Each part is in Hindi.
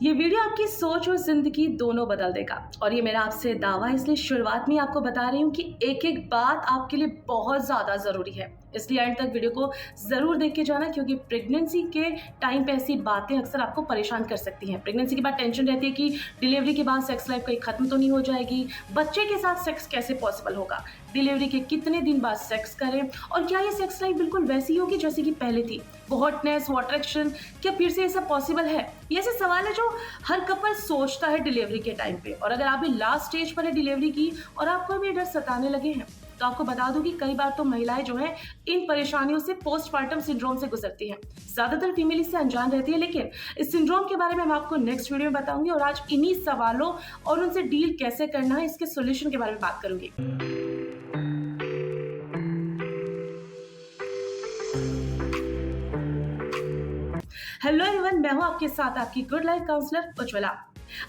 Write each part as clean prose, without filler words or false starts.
ये वीडियो आपकी सोच और ज़िंदगी दोनों बदल देगा और ये मेरा आपसे दावा है, इसलिए शुरुआत में आपको बता रही हूँ कि एक-एक बात आपके लिए बहुत ज़्यादा ज़रूरी है। इसलिए एंड तक वीडियो को ज़रूर देख के जाना, क्योंकि प्रेगनेंसी के टाइम पे ऐसी बातें अक्सर आपको परेशान कर सकती हैं। प्रेगनेंसी के बाद टेंशन रहती है कि डिलीवरी के बाद सेक्स लाइफ कहीं खत्म तो नहीं हो जाएगी, बच्चे के साथ सेक्स कैसे पॉसिबल होगा, डिलीवरी के कितने दिन बाद सेक्स करें और क्या ये सेक्स लाइफ बिल्कुल वैसी होगी जैसी कि पहले थी, वो हॉटनेस, वो अट्रैक्शन, क्या फिर से ये सब पॉसिबल है? ये ऐसे सवाल है जो हर कपल सोचता है डिलीवरी के टाइम पे। और अगर आप भी लास्ट स्टेज पर है डिलीवरी की और आपको भी डर सताने लगे हैं, तो आपको बता दूं कि कई बार तो महिलाएं जो हैं इन परेशानियों से पोस्टपार्टम सिंड्रोम से गुजरती हैं। ज्यादातर फीमेल इससे अनजान रहती है, लेकिन इस सिंड्रोम के बारे में मैं आपको नेक्स्ट वीडियो में बताऊंगी और आज इन्हीं सवालों और उनसे डील कैसे करना है, इसके सोल्यूशन के बारे में बात करूंगी। हेलो एवरीवन, मैं हूं आपके साथ आपकी गुड लाइफ काउंसलर उज्ज्वला।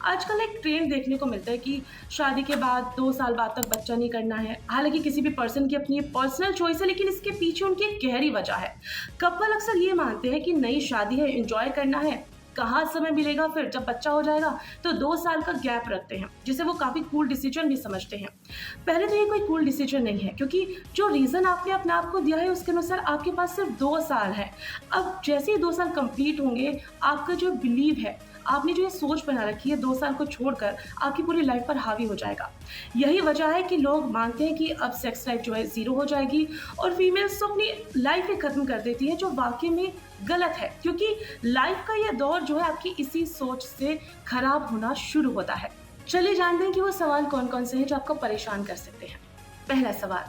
आजकल एक ट्रेंड देखने को मिलता है कि शादी के बाद 2 साल बाद तक बच्चा नहीं करना है। हालांकि किसी भी पर्सन की अपनी पर्सनल चॉइस है, लेकिन इसके पीछे उनकी एक गहरी वजह है। कपल अक्सर ये मानते हैं कि नई शादी है, एंजॉय करना है, कहाँ समय मिलेगा फिर जब बच्चा हो जाएगा, तो 2 साल का गैप रखते हैं, जिसे वो काफी कूल डिसीजन भी समझते हैं। पहले तो ये कोई कूल डिसीजन नहीं है, क्योंकि जो रीजन आपने अपने आप को दिया है उसके अनुसार आपके पास सिर्फ 2 साल है। अब जैसे ही 2 साल कंप्लीट होंगे, आपका जो बिलीव है, आपने जो ये सोच बना रखी है 2 साल को छोड़कर, आपकी पूरी लाइफ पर हावी हो जाएगा। यही वजह है कि लोग मानते हैं कि अब सेक्स लाइफ जो है जीरो हो जाएगी और फीमेल्स तो अपनी लाइफ ही खत्म कर देती है, जो वाकई में गलत है, क्योंकि लाइफ का ये दौर जो है आपकी इसी सोच से खराब होना शुरू होता है। चलिए जानते हैं कि वो सवाल कौन कौन से हैं जो आपको परेशान कर सकते हैं। पहला सवाल,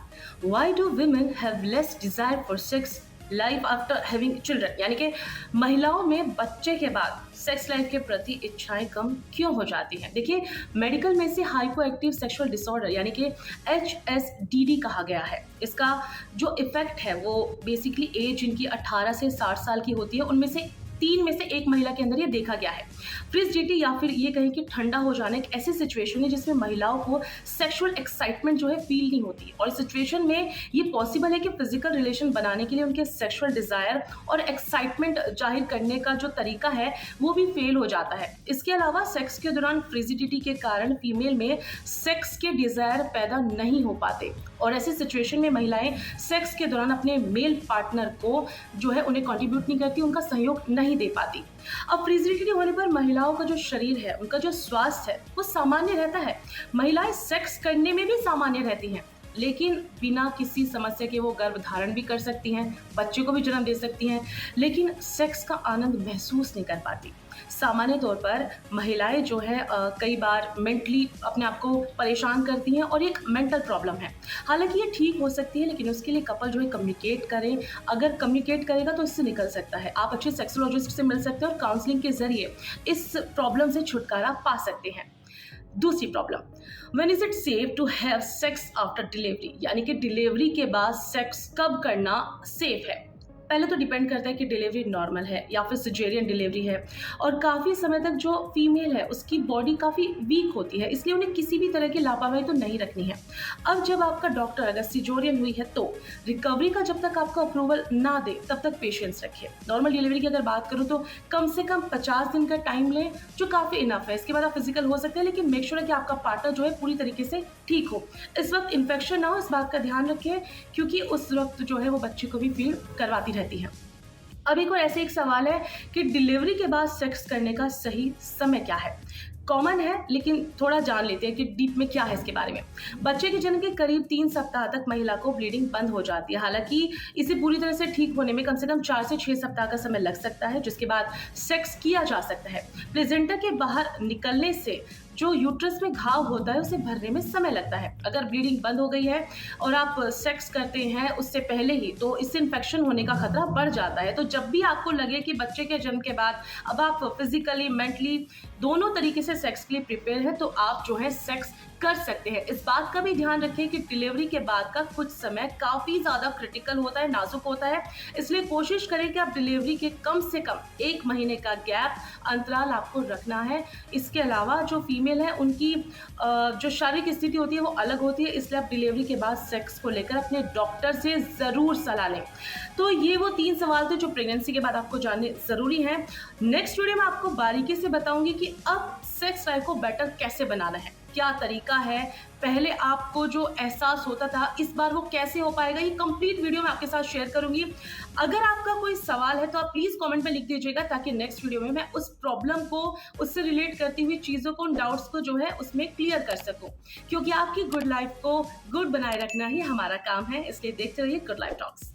why do women have less desire for sex life after having children, यानी कि महिलाओं में बच्चे के बाद सेक्स लाइफ के प्रति इच्छाएं कम क्यों हो जाती हैं। देखिए, मेडिकल में से हाइपो एक्टिव सेक्सुअल डिसऑर्डर यानी कि HSDD कहा गया है। इसका जो इफेक्ट है वो बेसिकली एज जिनकी 18 से 60 साल की होती है, उनमें से 3 में से 1 महिला के अंदर ये देखा गया है। फ्रिजिडिटी या फिर ये कहें कि ठंडा हो जाना एक ऐसी सिचुएशन है जिसमें महिलाओं को सेक्सुअल एक्साइटमेंट जो है फील नहीं होती, और इस सिचुएशन में ये पॉसिबल है कि फिजिकल रिलेशन बनाने के लिए उनके सेक्सुअल डिजायर और एक्साइटमेंट जाहिर करने का जो तरीका है वो भी फेल हो जाता है। इसके अलावा सेक्स के दौरान फ्रिजिडिटी के कारण फीमेल में सेक्स के डिजायर पैदा नहीं हो पाते, और ऐसी सिचुएशन में महिलाएं सेक्स के दौरान अपने मेल पार्टनर को जो है उन्हें कंट्रीब्यूट नहीं करती, उनका सहयोग नहीं दे पाती। अब फ्रिजिडिटी होने पर महिलाओं का जो शरीर है, उनका जो स्वास्थ्य है, वो सामान्य रहता है। महिलाएं सेक्स करने में भी सामान्य रहती हैं, लेकिन बिना किसी समस्या के वो गर्भ धारण भी कर सकती हैं, बच्चे को भी जन्म दे सकती हैं, लेकिन सेक्स का आनंद महसूस नहीं कर पाती। सामान्य तौर पर महिलाएं जो है कई बार मेंटली अपने आप को परेशान करती हैं और एक मेंटल प्रॉब्लम है। हालांकि ये ठीक हो सकती है, लेकिन उसके लिए कपल जो है कम्युनिकेट करें। अगर कम्युनिकेट करेगा तो इससे निकल सकता है। आप अच्छे सेक्सोलॉजिस्ट से मिल सकते हैं और काउंसलिंग के जरिए इस प्रॉब्लम से छुटकारा पा सकते हैं। दूसरी problem, when is it safe to have sex after delivery, यानी कि डिलीवरी के बाद सेक्स कब करना सेफ है। पहले तो डिपेंड करता है कि डिलीवरी नॉर्मल है या फिर सिजेरियन डिलीवरी है, और काफ़ी समय तक जो फीमेल है उसकी बॉडी काफ़ी वीक होती है, इसलिए उन्हें किसी भी तरह की लापरवाही तो नहीं रखनी है। अब जब आपका डॉक्टर अगर सिजेरियन हुई है तो रिकवरी का जब तक आपका अप्रूवल ना दे तब तक पेशेंस रखिए। नॉर्मल डिलीवरी की अगर बात करूँ तो कम से कम 50 दिन का टाइम लें, जो काफ़ी इनफ है। इसके बाद आप फिजिकल हो सकते हैं, लेकिन मेक श्योर है कि आपका पार्टनर जो है पूरी तरीके से ठीक हो। इस वक्त इन्फेक्शन ना हो, इस बात का ध्यान रखें, क्योंकि उस वक्त जो है वो बच्चे को भी फील करवाती रहती है। अब एक और ऐसे एक सवाल है कि डिलीवरी के बाद सेक्स करने का सही समय क्या है। कॉमन है, लेकिन थोड़ा जान लेते हैं कि डीप में क्या है इसके बारे में। बच्चे के जन्म के करीब 3 सप्ताह तक महिला को ब्लीडिंग बंद हो जाती है। हालांकि इसे पूरी तरह से ठीक होने में कम से कम 4 से 6 सप्ताह का समय लग सकता है, जिसके बाद सेक्स किया जा सकता है। प्लेसेंटा के बाहर निकलने से जो यूट्रस में घाव होता है उसे भरने में समय लगता है। अगर ब्लीडिंग बंद हो गई है और आप सेक्स करते हैं उससे पहले ही, तो इससे इन्फेक्शन होने का खतरा बढ़ जाता है। तो जब भी आपको लगे कि बच्चे के जन्म के बाद अब आप फिजिकली, मेंटली दोनों तरीके से सेक्स के लिए प्रिपेयर है, तो आप जो है सेक्स कर सकते हैं। इस बात का भी ध्यान रखें कि डिलीवरी के बाद का कुछ समय काफ़ी ज़्यादा क्रिटिकल होता है, नाज़ुक होता है, इसलिए कोशिश करें कि आप डिलीवरी के कम से कम 1 महीने का गैप अंतराल आपको रखना है। इसके अलावा जो फीमेल है उनकी जो शारीरिक स्थिति होती है वो अलग होती है, इसलिए आप डिलीवरी के बाद सेक्स को लेकर अपने डॉक्टर से ज़रूर सलाह लें। तो ये वो 3 सवाल थे जो प्रेगनेंसी के बाद आपको जानने ज़रूरी हैं। नेक्स्ट वीडियो में आपको बारीकी से बताऊँगी कि अब सेक्स लाइफ को बेटर कैसे बनाना है, क्या तरीका है, पहले आपको जो एहसास होता था इस बार वो कैसे हो पाएगा, ये कंप्लीट वीडियो मैं आपके साथ शेयर करूँगी। अगर आपका कोई सवाल है तो आप प्लीज़ कमेंट में लिख दीजिएगा ताकि नेक्स्ट वीडियो में मैं उस प्रॉब्लम को, उससे रिलेट करती हुई चीज़ों को, उन डाउट्स को जो है उसमें क्लियर कर सकूँ। क्योंकि आपकी गुड लाइफ को गुड बनाए रखना ही हमारा काम है, इसलिए देखते रहिए गुड लाइफ टॉक्स।